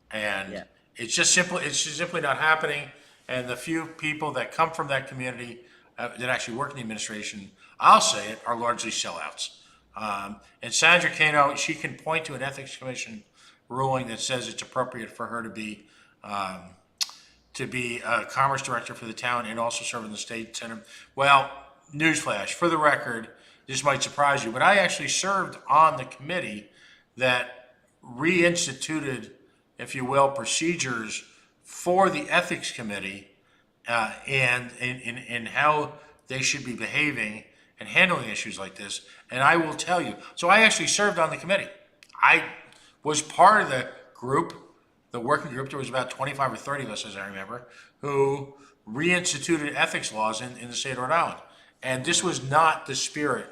Speaker 4: and
Speaker 3: Yeah.
Speaker 4: it's just simply not happening. And the few people that come from that community that actually work in the administration, I'll say it, are largely sellouts. And Sandra Cano, she can point to an ethics commission ruling that says it's appropriate for her to be a commerce director for the town and also serve in the state senate. Well, newsflash, for the record, this might surprise you, but I actually served on the committee that reinstituted, if you will, procedures for the ethics committee and in how they should be behaving and handling issues like this. And I will tell you, so I actually served on the committee. I was part of the group, the working group. There was about 25 or 30 of us, as I remember, who reinstituted ethics laws in the state of Rhode Island. And this was not the spirit.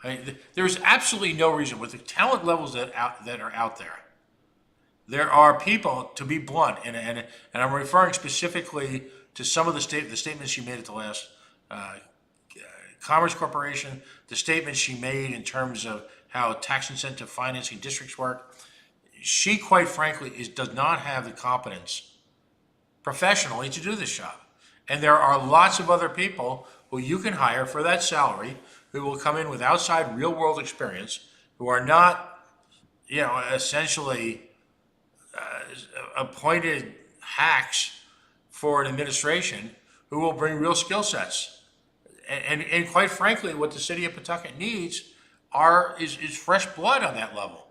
Speaker 4: I mean, there's absolutely no reason, with the talent levels that are out there, there are people, to be blunt, and I'm referring specifically to some of the statements she made at the last Commerce Corporation, the statements she made in terms of how tax incentive financing districts work. She, quite frankly, does not have the competence professionally to do this job. And there are lots of other people who you can hire for that salary who will come in with outside real world experience, who are not, essentially appointed hacks for an administration, who will bring real skill sets. And quite frankly, what the city of Pawtucket needs is fresh blood on that level.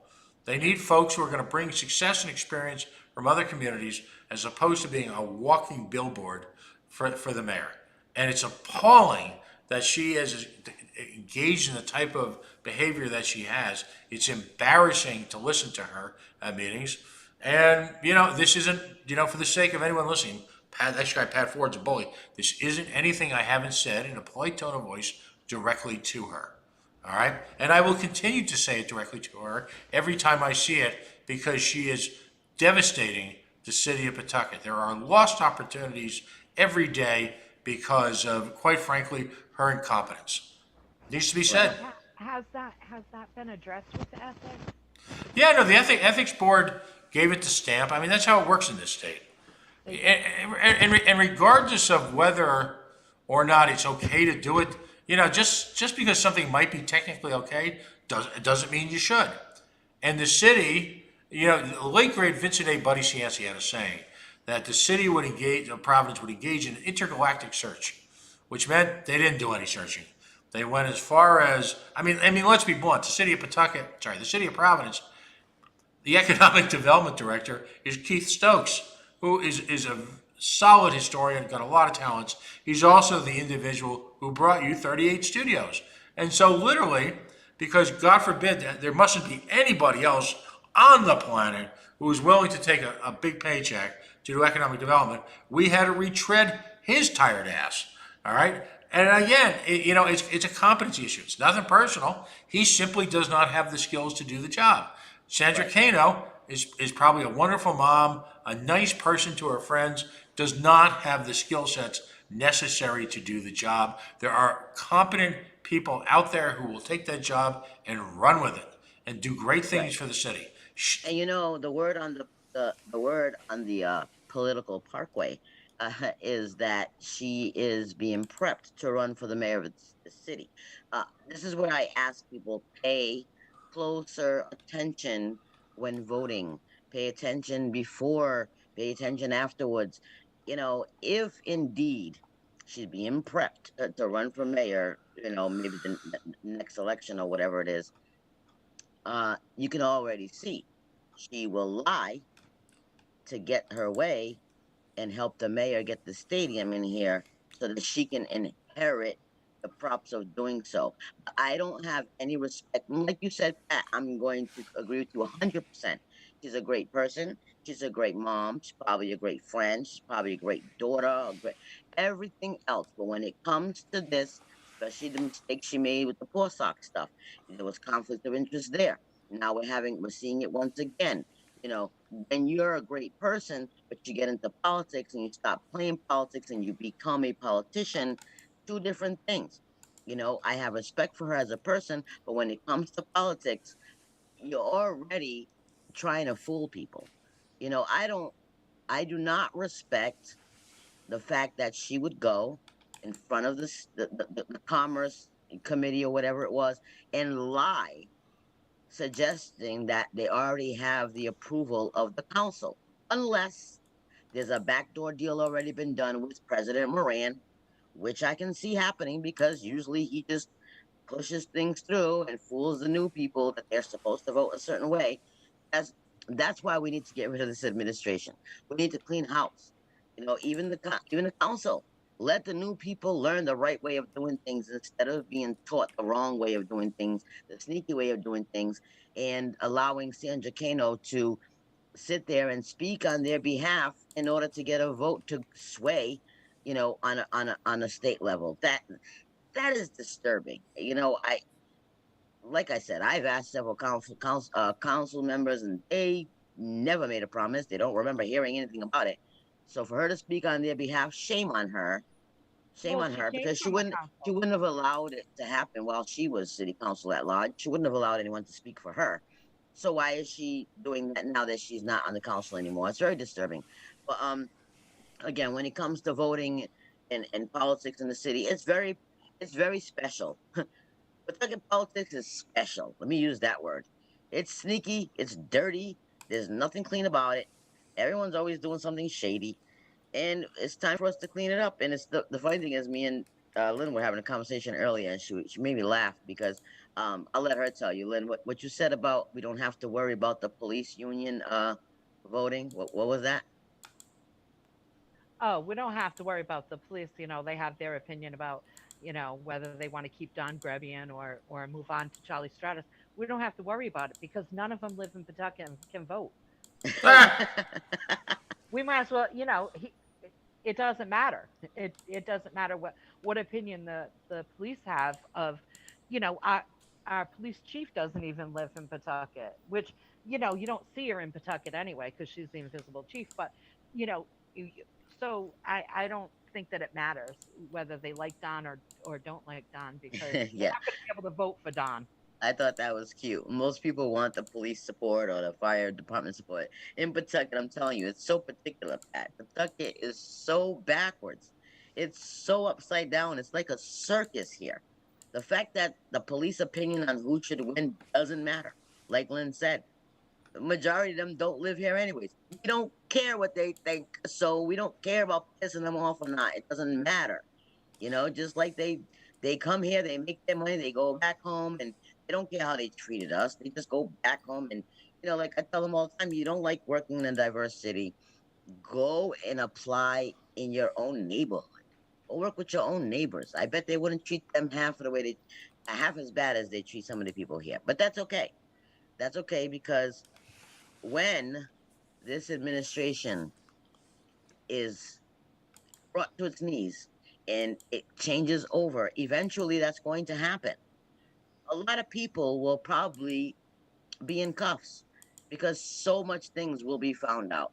Speaker 4: They need folks who are going to bring success and experience from other communities, as opposed to being a walking billboard for the mayor. And it's appalling that she is engaged in the type of behavior that she has. It's embarrassing to listen to her at meetings. And, this isn't, for the sake of anyone listening, that guy Pat Ford's a bully. This isn't anything I haven't said in a polite tone of voice directly to her. All right? And I will continue to say it directly to her every time I see it, because she is devastating the city of Pawtucket. There are lost opportunities every day because of, quite frankly, her incompetence. Needs to be said.
Speaker 5: Has that been addressed with the ethics?
Speaker 4: Yeah, no, the ethics board gave it the stamp. I mean, that's how it works in this state. And regardless of whether or not it's okay to do it, just because something might be technically okay, doesn't mean you should. And the city, the late great Vincent A. Buddy Cianci had a saying that the city would engage, Providence would engage in intergalactic search, which meant they didn't do any searching. They went as far as, I mean, let's be blunt. The city of Providence, the economic development director is Keith Stokes, who is a solid historian, got a lot of talents. He's also the individual who brought you 38 studios. And so literally, because God forbid that there mustn't be anybody else on the planet who is willing to take a big paycheck to do economic development, we had to retread his tired ass. All right. And again, it's a competency issue. It's nothing personal. He simply does not have the skills to do the job. Sandra Cano is probably a wonderful mom, a nice person to her friends, does not have the skill sets necessary to do the job. There are competent people out there who will take that job and run with it and do great things for the city.
Speaker 3: And the word on the word on the political parkway is that she is being prepped to run for the mayor of the city. This is where I ask people: pay closer attention when voting. Pay attention before. Pay attention afterwards. If indeed she's being prepped to run for mayor, maybe the next election or whatever it is, you can already see she will lie to get her way and help the mayor get the stadium in here so that she can inherit the props of doing so. I don't have any respect. Like you said, Pat, I'm going to agree with you 100%. She's a great person. She's a great mom. She's probably a great friend. She's probably a great daughter, everything else. But when it comes to this, especially the mistake she made with the poor sock stuff, there was conflict of interest there. Now we're seeing it once again. When you're a great person, but you get into politics and you stop playing politics and you become a politician, two different things. I have respect for her as a person, but when it comes to politics, you're already trying to fool people. I do not respect the fact that she would go in front of the Commerce Committee or whatever it was and lie, suggesting that they already have the approval of the council, unless there's a backdoor deal already been done with President Moran, which I can see happening because usually he just pushes things through and fools the new people that they're supposed to vote a certain way. That's why we need to get rid of this administration. We need to clean house. Even the council. Let the new people learn the right way of doing things instead of being taught the wrong way of doing things, the sneaky way of doing things, and allowing Sandra Cano to sit there and speak on their behalf in order to get a vote to sway, on a state level. That is disturbing. Like I said, I've asked several council members, and they never made a promise. They don't remember hearing anything about it. So for her to speak on their behalf, shame on her. Shame on her, because she wouldn't have allowed it to happen while she was city council at large. She wouldn't have allowed anyone to speak for her. So why is she doing that now that she's not on the council anymore? It's very disturbing. But again, when it comes to voting and politics in the city, it's very special. Pawtucket politics is special. Let me use that word. It's sneaky. It's dirty. There's nothing clean about it. Everyone's always doing something shady, and it's time for us to clean it up. And it's the funny thing is, me and Lynn were having a conversation earlier, and she made me laugh because I'll let her tell you, Lynn, what you said about we don't have to worry about the police union voting. What was that?
Speaker 5: Oh, we don't have to worry about the police. They have their opinion about, whether they want to keep Don Grebian or move on to Charlie Stratus. We don't have to worry about it because none of them live in Pawtucket and can vote. So we might as well, it doesn't matter. It doesn't matter what opinion the police have of, our police chief doesn't even live in Pawtucket, which, you don't see her in Pawtucket anyway because she's the invisible chief. But, you know, you, so I don't think that it matters whether they like Don or don't like Don because they're
Speaker 3: Yeah.
Speaker 5: not going to be able to vote for Don.
Speaker 3: I thought that was cute. Most people want the police support or the fire department support. In Pawtucket, I'm telling you, it's so particular, Pat. Pawtucket is so backwards. It's so upside down. It's like a circus here. The fact that the police opinion on who should win doesn't matter. Like Lynn said, the majority of them don't live here anyways. We don't care what they think, so we don't care about pissing them off or not. It doesn't matter. Just like they come here, they make their money, they go back home, and they don't care how they treated us. They just go back home, and like I tell them all the time, you don't like working in a diverse city, go and apply in your own neighborhood. Go work with your own neighbors. I bet they wouldn't treat them half as bad as they treat some of the people here. But that's okay. That's okay because when this administration is brought to its knees and it changes over, eventually that's going to happen. A lot of people will probably be in cuffs because so much things will be found out.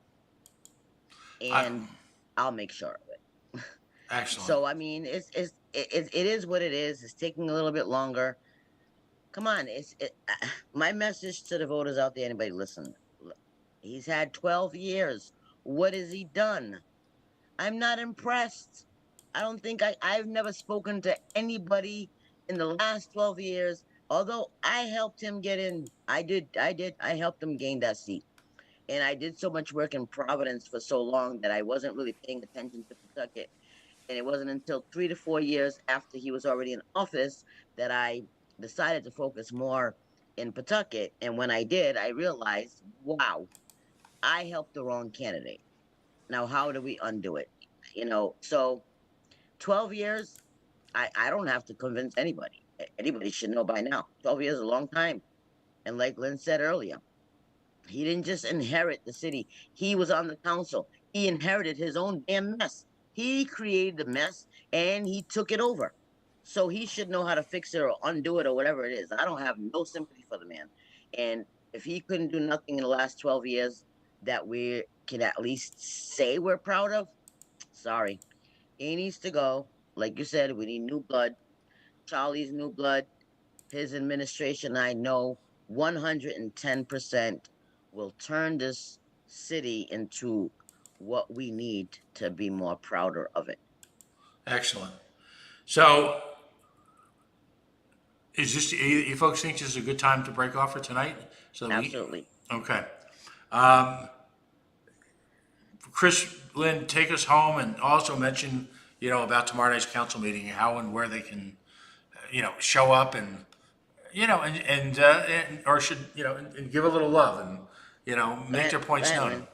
Speaker 4: I,
Speaker 3: And I'll make sure of it.
Speaker 4: excellent.
Speaker 3: So I mean, it is what it is. It's taking a little bit longer. Come on, my message to the voters out there. Anybody listen? He's had 12 years. What has he done? I'm not impressed. I don't think I've never spoken to anybody in the last 12 years, although I helped him get in. I helped him gain that seat. And I did so much work in Providence for so long that I wasn't really paying attention to Pawtucket. And it wasn't until 3 to 4 years after he was already in office that I decided to focus more in Pawtucket. And when I did, I realized, wow, I helped the wrong candidate. Now, how do we undo it? So 12 years, I don't have to convince anybody. Anybody should know by now. 12 years is a long time. And like Lynn said earlier, he didn't just inherit the city. He was on the council. He inherited his own damn mess. He created the mess and he took it over. So he should know how to fix it or undo it or whatever it is. I don't have no sympathy for the man. And if he couldn't do nothing in the last 12 years that we can at least say we're proud of, sorry. He needs to go. Like you said, we need new blood. Charlie's new blood. His administration, I know 110% will turn this city into what we need to be more prouder of it.
Speaker 4: Excellent. So, you folks think this is a good time to break off for tonight? So that
Speaker 3: Absolutely.
Speaker 4: okay. Chris, Lynn, take us home and also mention, about tomorrow night's council meeting, how and where they can, show up and, or should, and give a little love and, make their points
Speaker 3: Go ahead,
Speaker 4: known.
Speaker 3: Lynn.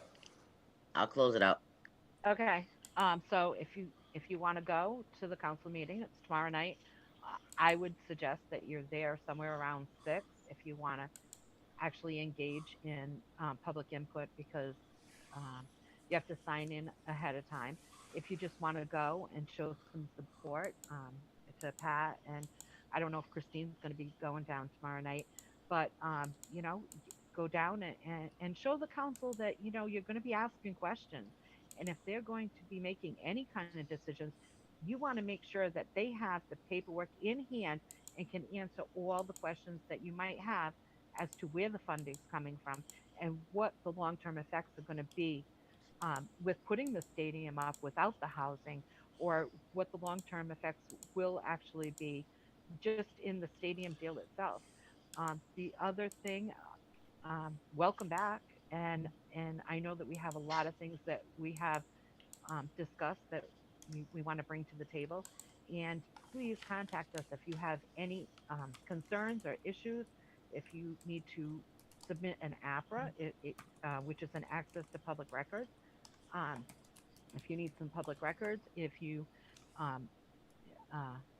Speaker 3: I'll close it out.
Speaker 5: Okay. So if you want to go to the council meeting, it's tomorrow night. I would suggest that you're there somewhere around 6 if you want to actually engage in public input because you have to sign in ahead of time. If you just want to go and show some support to Pat, and I don't know if Christine's going to be going down tomorrow night, but go down and show the council that you're going to be asking questions, and if they're going to be making any kind of decisions, you want to make sure that they have the paperwork in hand and can answer all the questions that you might have as to where the funding's coming from and what the long-term effects are going to be with putting the stadium up without the housing, or what the long-term effects will actually be just in the stadium deal itself. The other thing, welcome back, and I know that we have a lot of things that we have discussed that we want to bring to the table. And please contact us if you have any concerns or issues. If you need to submit an APRA, which is an access to public records, um, if you need some public records, if you um,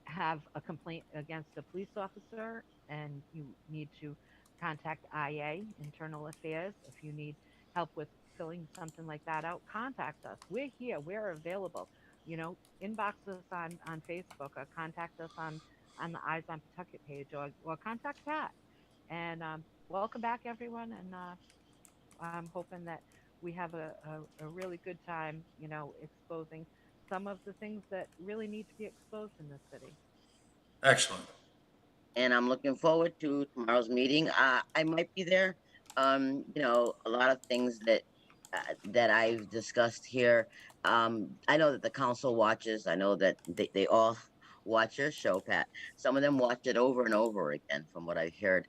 Speaker 5: have a complaint against a police officer and you need to contact IA, Internal Affairs, if you need help with filling something like that out, contact us. We're here. We're available. Inbox us on Facebook or contact us on the Eyes on Pawtucket page or contact Pat. And welcome back, everyone. And I'm hoping that we have a really good time, exposing some of the things that really need to be exposed in this city.
Speaker 4: Excellent.
Speaker 3: and I'm looking forward to tomorrow's meeting. I might be there. A lot of things that I've discussed here. I know that the council watches. I know that they all watch your show, Pat. Some of them watch it over and over again, from what I heard.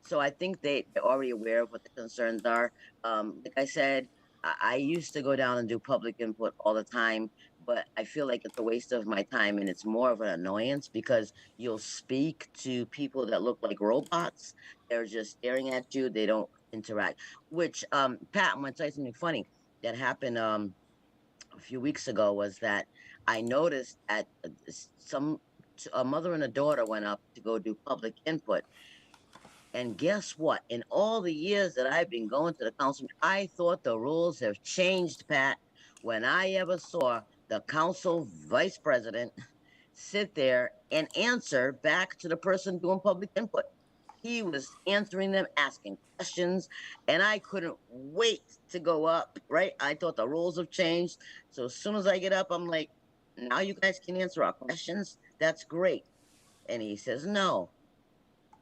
Speaker 3: So I think they're already aware of what the concerns are. Like I said, I used to go down and do public input all the time, but I feel like it's a waste of my time, and it's more of an annoyance because you'll speak to people that look like robots. They're just staring at you. They don't interact. Which, Pat, I'm gonna tell you something funny that happened a few weeks ago. Was that I noticed at some a mother and a daughter went up to go do public input, and guess what? In all the years that I've been going to the council, I thought the rules have changed, Pat. When I ever saw the council vice president sit there and answer back to the person doing public input. He was answering them, asking questions, and I couldn't wait to go up, right? I thought the rules have changed. So as soon as I get up, I'm like, now you guys can answer our questions. That's great. And he says, no,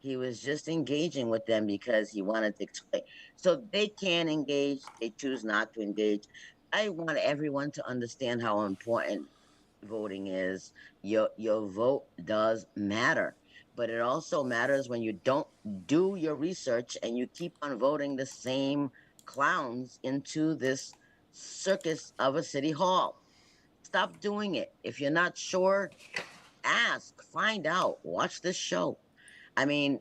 Speaker 3: he was just engaging with them because he wanted to explain. So they can engage, they choose not to engage. I want everyone to understand how important voting is. Your vote does matter, but it also matters when you don't do your research and you keep on voting the same clowns into this circus of a city hall. Stop doing it. If you're not sure, ask, find out, watch this show. I mean,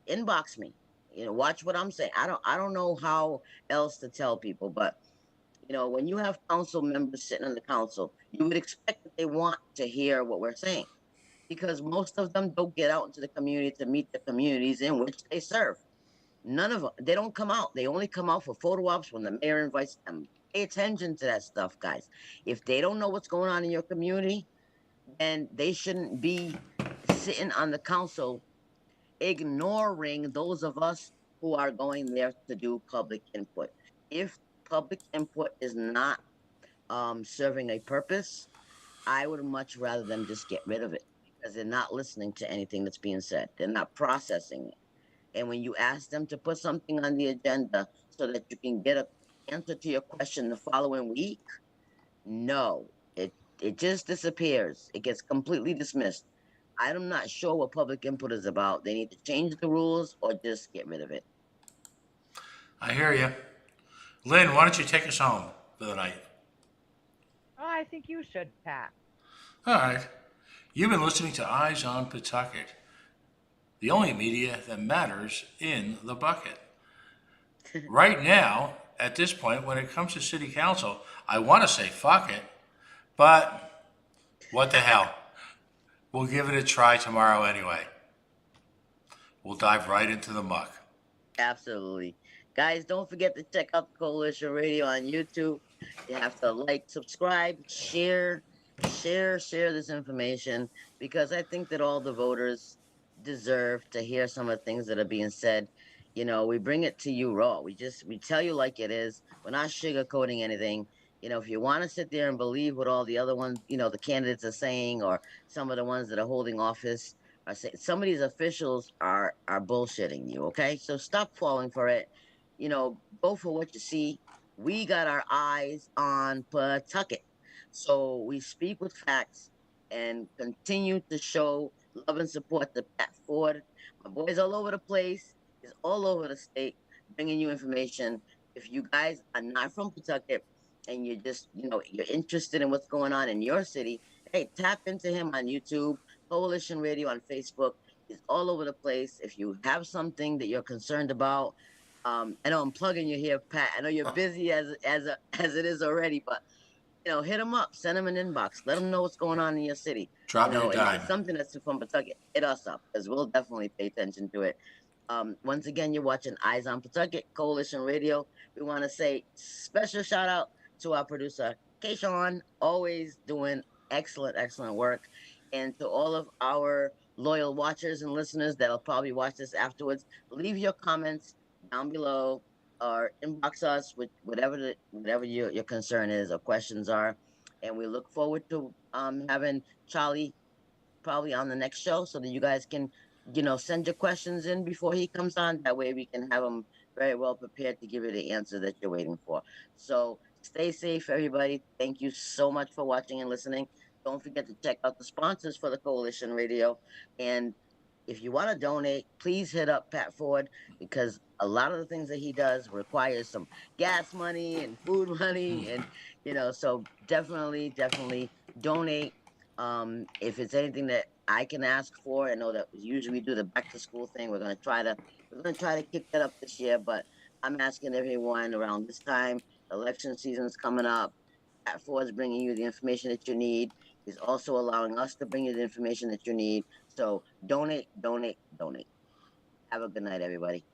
Speaker 3: inbox me. Watch what I'm saying. I don't know how else to tell people, but when you have council members sitting on the council, you would expect that they want to hear what we're saying, because most of them don't get out into the community to meet the communities in which they serve. None of them, they don't come out. They only come out for photo ops when the mayor invites them. Pay attention to that stuff, guys. If they don't know what's going on in your community, then they shouldn't be sitting on the council ignoring those of us who are going there to do public input. If public input is not serving a purpose, I would much rather them just get rid of it, because they're not listening to anything that's being said. They're not processing it. And when you ask them to put something on the agenda so that you can get an answer to your question the following week, no, it just disappears. It gets completely dismissed. I'm not sure what public input is about. They need to change the rules or just get rid of it.
Speaker 4: I hear you. Lynn, why don't you take us home for the night?
Speaker 5: Oh, I think you should, Pat.
Speaker 4: All right. You've been listening to Eyes on Pawtucket, the only media that matters in the bucket. Right now, at this point, when it comes to city council, I want to say fuck it, but what the hell? We'll give it a try tomorrow anyway. We'll dive right into the muck.
Speaker 3: Absolutely. Guys, don't forget to check out the Coalition Radio on YouTube. You have to like, subscribe, share this information, because I think that all the voters deserve to hear some of the things that are being said. We bring it to you raw. We tell you like it is. We're not sugarcoating anything. If you want to sit there and believe what all the other ones, the candidates are saying, or some of the ones that are holding office are saying, some of these officials are bullshitting you. Okay, so stop falling for it. Go for what you see. We got our eyes on Pawtucket, so we speak with facts and continue to show love and support to Pat Ford. My boy's all over the place. He's all over the state, bringing you information. If you guys are not from Pawtucket and you're just, you're interested in what's going on in your city, hey, tap into him on YouTube, Coalition Radio on Facebook. He's all over the place. If you have something that you're concerned about, I know I'm plugging you here, Pat. I know you're busy as it is already, but hit him up, send him an inbox, let him know what's going on in your city.
Speaker 4: Drop me a
Speaker 3: If
Speaker 4: dime.
Speaker 3: it's something that's from Pawtucket, hit us up, because we'll definitely pay attention to it. Once again, you're watching Eyes on Pawtucket, Coalition Radio. We want to say special shout out to our producer, Kayshawn, always doing excellent work. And to all of our loyal watchers and listeners that'll probably watch this afterwards, leave your comments down below or inbox us with whatever your concern is or questions are. And we look forward to having Charlie probably on the next show so that you guys can send your questions in before he comes on. That way we can have him very well prepared to give you the answer that you're waiting for. So stay safe, everybody. Thank you so much for watching and listening. Don't forget to check out the sponsors for the Coalition Radio. And if you want to donate, please hit up Pat Ford, because a lot of the things that he does requires some gas money and food money. And, so definitely donate. If it's anything that I can ask for, I know that usually we do the back to school thing. We're gonna try to kick that up this year, but I'm asking everyone around this time. Election season is coming up. Pat Ford's bringing you the information that you need. He's also allowing us to bring you the information that you need. So donate. Have a good night, everybody.